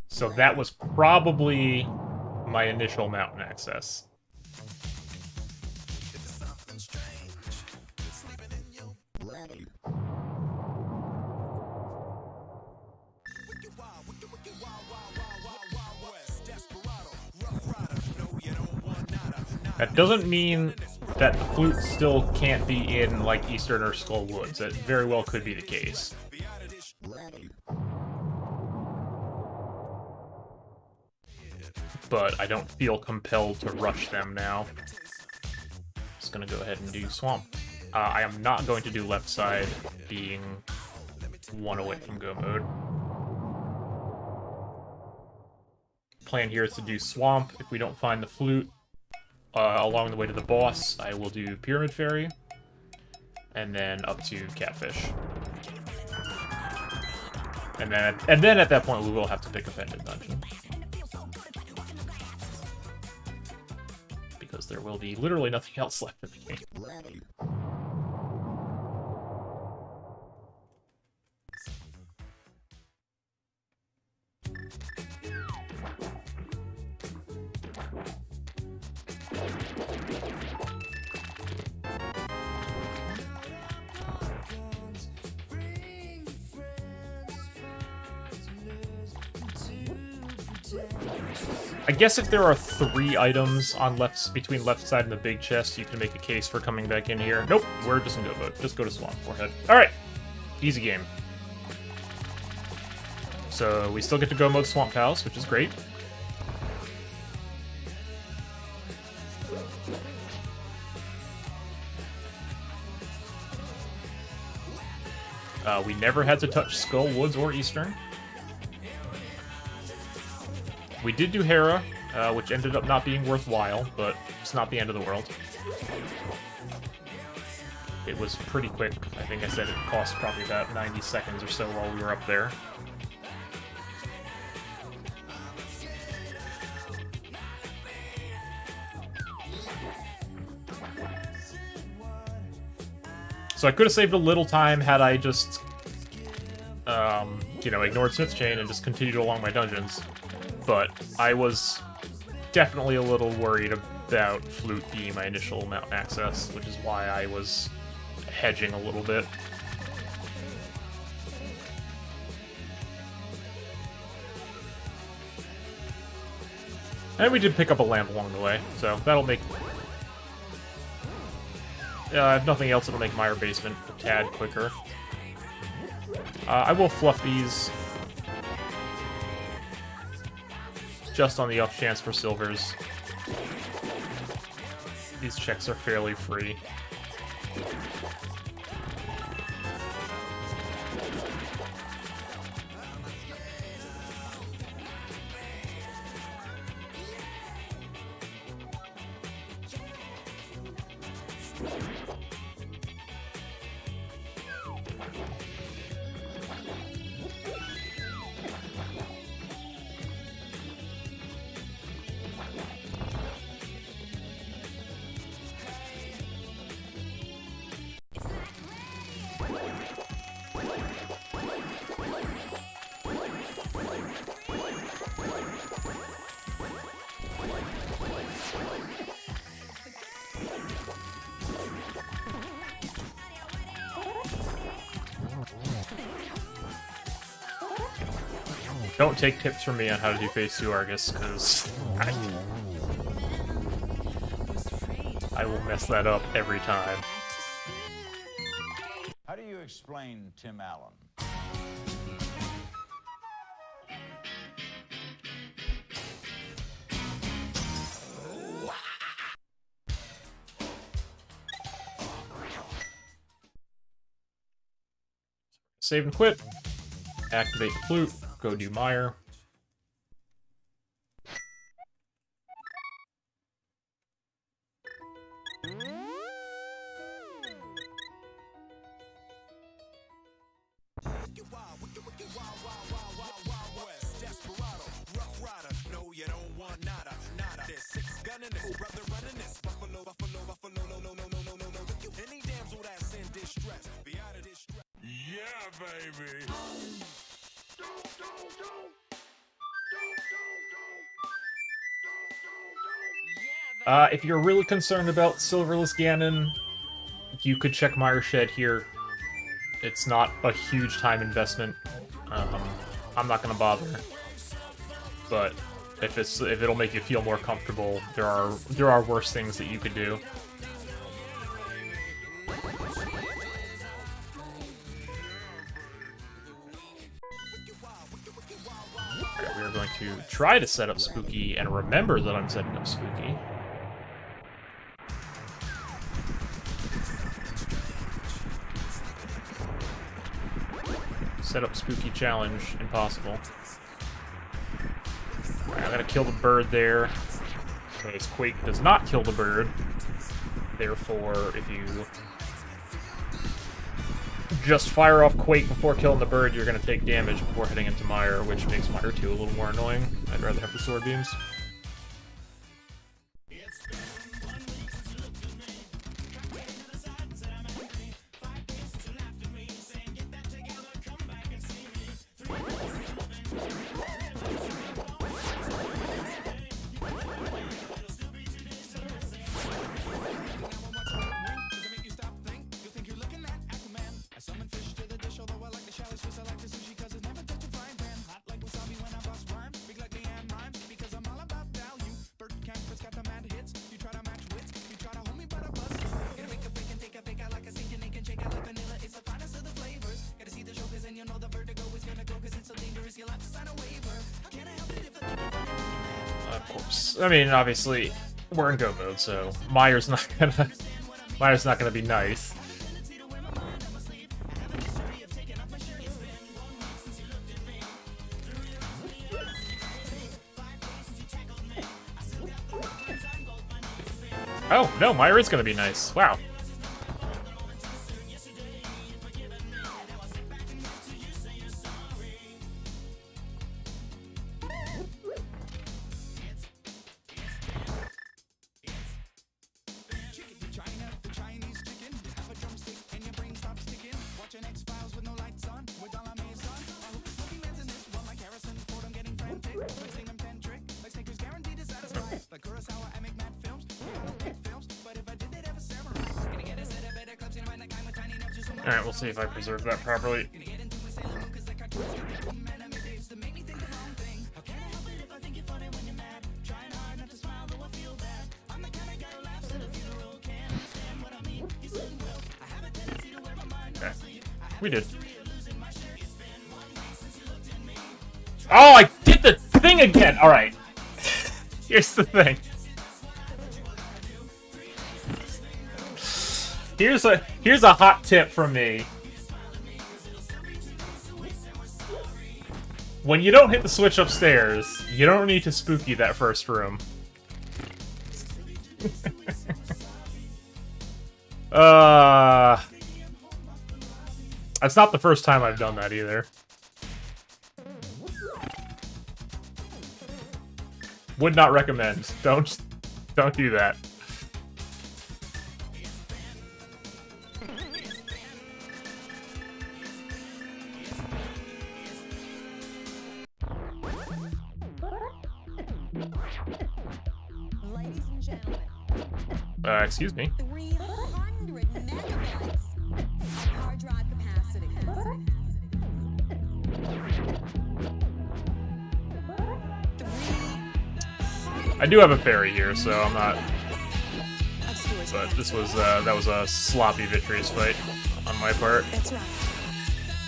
So that was probably my initial mountain access. That doesn't mean that the flute still can't be in, like, Eastern or Skull Woods. That very well could be the case. But I don't feel compelled to rush them now. Just gonna go ahead and do Swamp. I am not going to do left side, being one away from go mode. Plan here is to do Swamp. If we don't find the flute along the way to the boss, I will do Pyramid Fairy, and then up to Catfish. And then at that point we will have to pick a Pendant Dungeon. Because there will be literally nothing else left in the game. I guess if there are 3 items on between left side and the big chest, you can make a case for coming back in here. Nope, we're just gonna go vote. Just go to Swamp Forehead. Alright! Easy game. So we still get to go mode Swamp Palace, which is great. We never had to touch Skull Woods or Eastern. We did do Hera, which ended up not being worthwhile, but it's not the end of the world. It was pretty quick. I think I said it cost probably about 90 seconds or so while we were up there. So I could have saved a little time had I just, you know, ignored Smith's Chain and just continued along my dungeons. But I was definitely a little worried about Flute being my initial mountain access, which is why I was hedging a little bit. And we did pick up a lamp along the way, so that'll make... if nothing else, it'll make Mire Basement a tad quicker. I will fluff these just on the off chance for silvers. These checks are fairly free. Don't take tips from me on how to do phase 2 Argus, because I will mess that up every time. How do you explain Tim Allen? Save and quit. Activate the flute. Go do Meyer. Yeah, baby. If you're really concerned about Silverless Ganon, you could check Meyer Shed here. It's not a huge time investment. I'm not gonna bother. But if it'll make you feel more comfortable, there are worse things that you could do. Okay, we are going to try to set up Spooky and remember that I'm setting up Spooky. Set up Spooky challenge, impossible. Alright, I'm gonna kill the bird there. Because Quake does not kill the bird. Therefore, if you just fire off Quake before killing the bird, you're gonna take damage before heading into Meyer, which makes Meyer 2 a little more annoying. I'd rather have the sword beams. Of course. I mean, obviously, we're in go mode, so Meyer's not gonna be nice. Oh no, Meyer is gonna be nice. Wow. Alright, we'll see if I preserve that properly. Okay. We did. Oh, I did the thing again! Alright. Here's the thing. Here's a hot tip from me. When you don't hit the switch upstairs, you don't need to spooky that first room. That's not the first time I've done that either. Would not recommend. Don't do that. Ladies and gentlemen, Excuse me. 300 megabytes of hard drive capacity. I do have a fairy here, so I'm not. But this was that was a sloppy, vitreous fight on my part. That's right.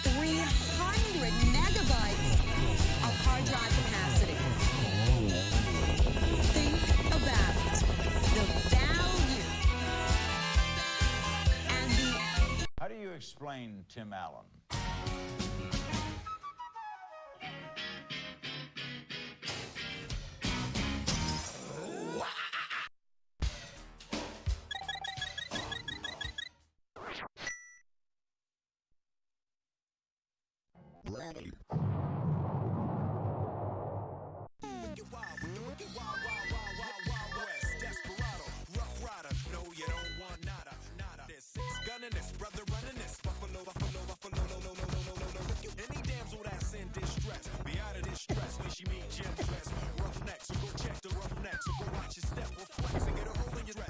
300 megabytes of hard drive capacity. Think about it. The value and the... How do you explain Tim Allen?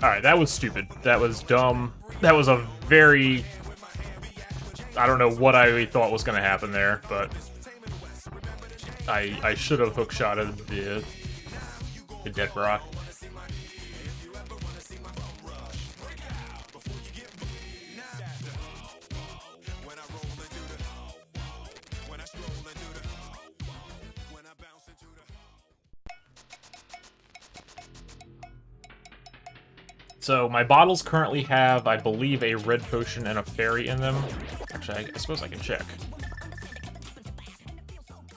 Alright, that was stupid. That was dumb. That was a very... I don't know what I thought was going to happen there, but... I should have hookshotted the dead rock. So my bottles currently have, I believe, a red potion and a fairy in them. Actually, I suppose I can check.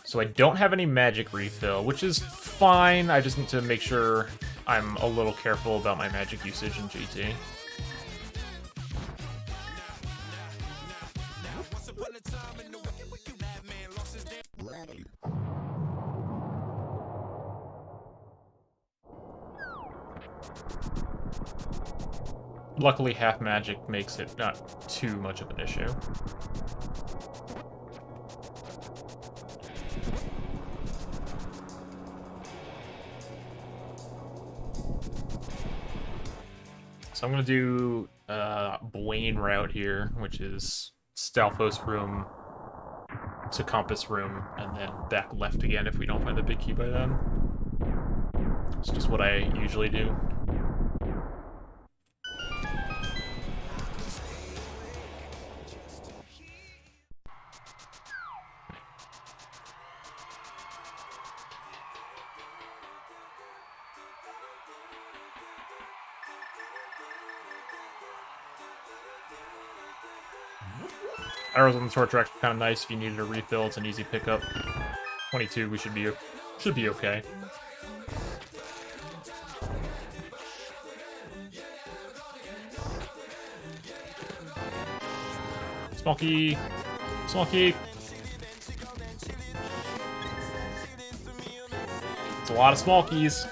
So I don't have any magic refill, which is fine. I just need to make sure I'm a little careful about my magic usage in GT. Luckily, half magic makes it not too much of an issue. So I'm gonna do Blaine route here, which is Stalfos room to Compass room, and then back left again if we don't find the big key by then. It's just what I usually do. Arrows on the torch rack are kind of nice if you needed a refill. It's an easy pickup. 22, we should be okay. Small key. Small key. It's a lot of small keys.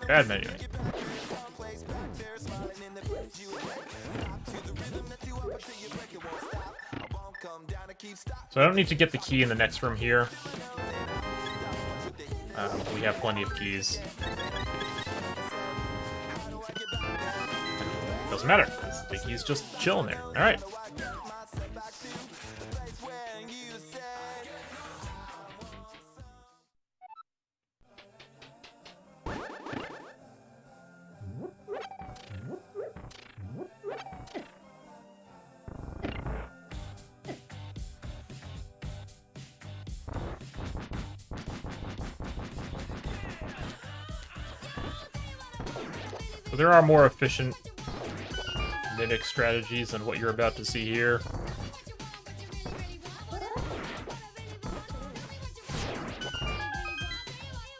Bad menu. So I don't need to get the key in the next room here. We have plenty of keys. Doesn't matter, because the key's just chilling there. Alright. So there are more efficient mimic strategies than what you're about to see here.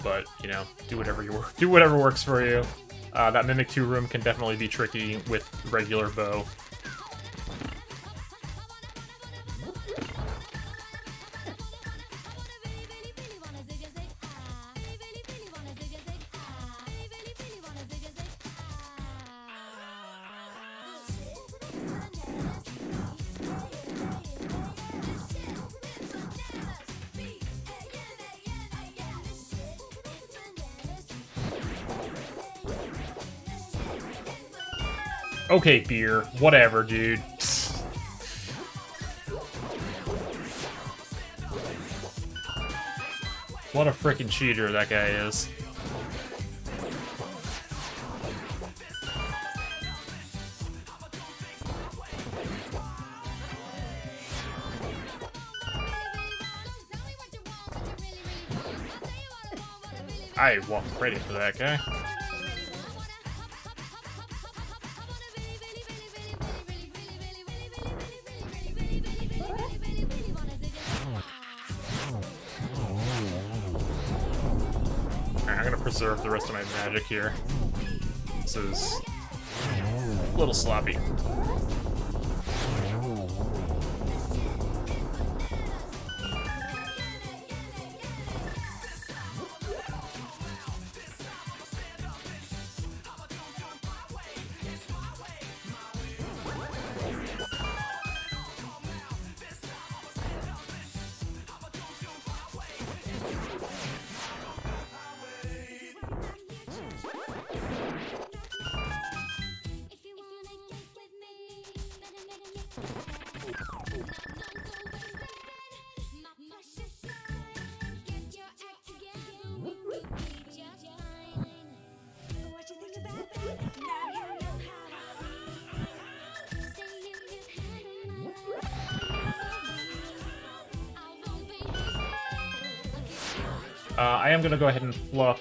But, you know, do whatever works for you. That Mimic 2 room can definitely be tricky with regular bow. Okay, beer. Whatever, dude. What a freaking cheater that guy is. I walked right into that guy. preserve the rest of my magic here. This is a little sloppy. I am gonna go ahead and fluff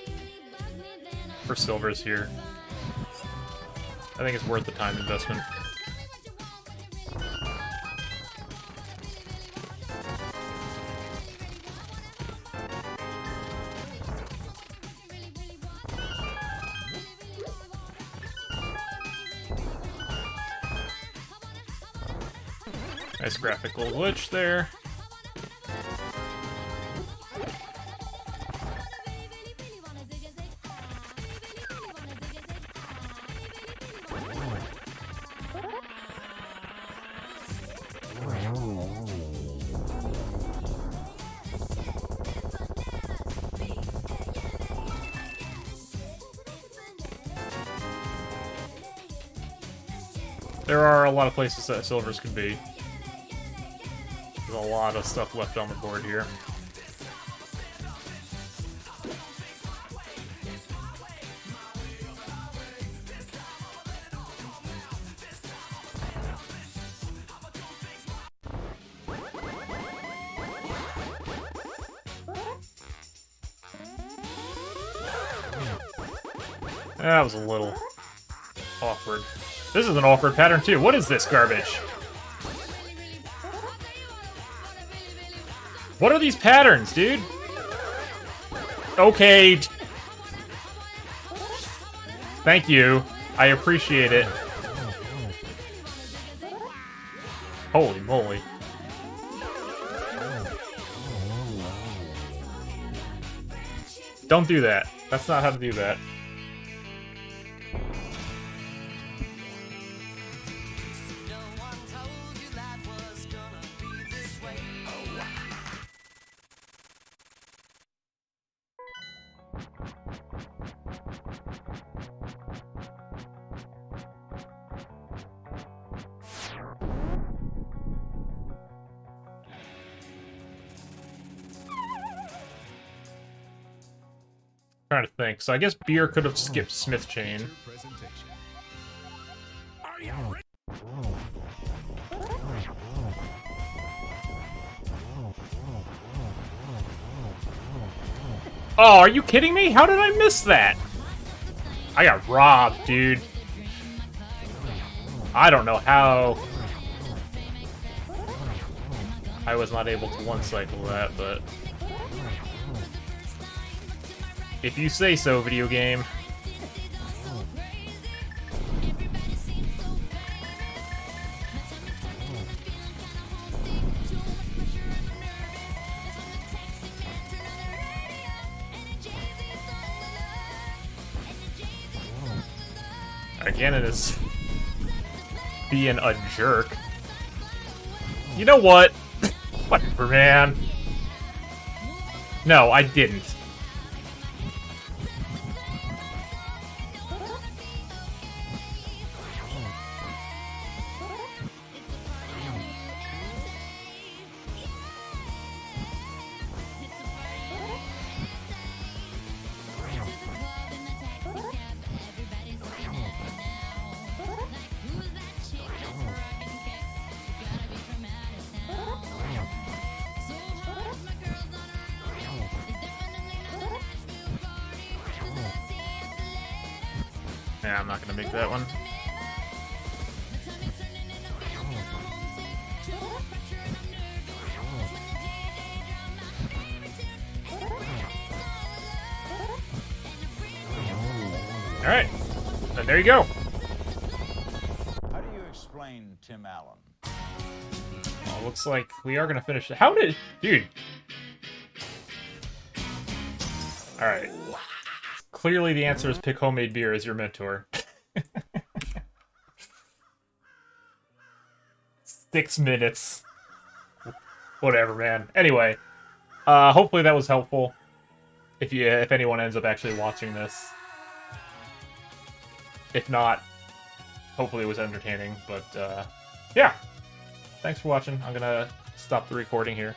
for silvers here. I think it's worth the time investment. Nice graphical glitch there. There are a lot of places that silvers could be. There's a lot of stuff left on the board here. That was a little awkward. This is an awkward pattern too. What is this garbage? What are these patterns, dude? Okay. Thank you. I appreciate it. Holy moly. Don't do that. That's not how to do that. Trying to think. So I guess beer could have skipped Smith Chain. Oh, are you kidding me? How did I miss that? I got robbed, dude. I don't know how I was not able to one-cycle that, but if you say so, video game. Again, it is being a jerk. You know what? Whatever, man. No, I didn't. Yeah, I'm not gonna make that one. Alright. And there you go. How do you explain Tim Allen? Well, looks like we are gonna finish. How did... Dude. Alright. Clearly the answer is pick homemade beer as your mentor. 6 minutes. Whatever, man. Anyway, hopefully that was helpful. If anyone ends up actually watching this. If not, hopefully it was entertaining. But yeah, thanks for watching. I'm gonna stop the recording here.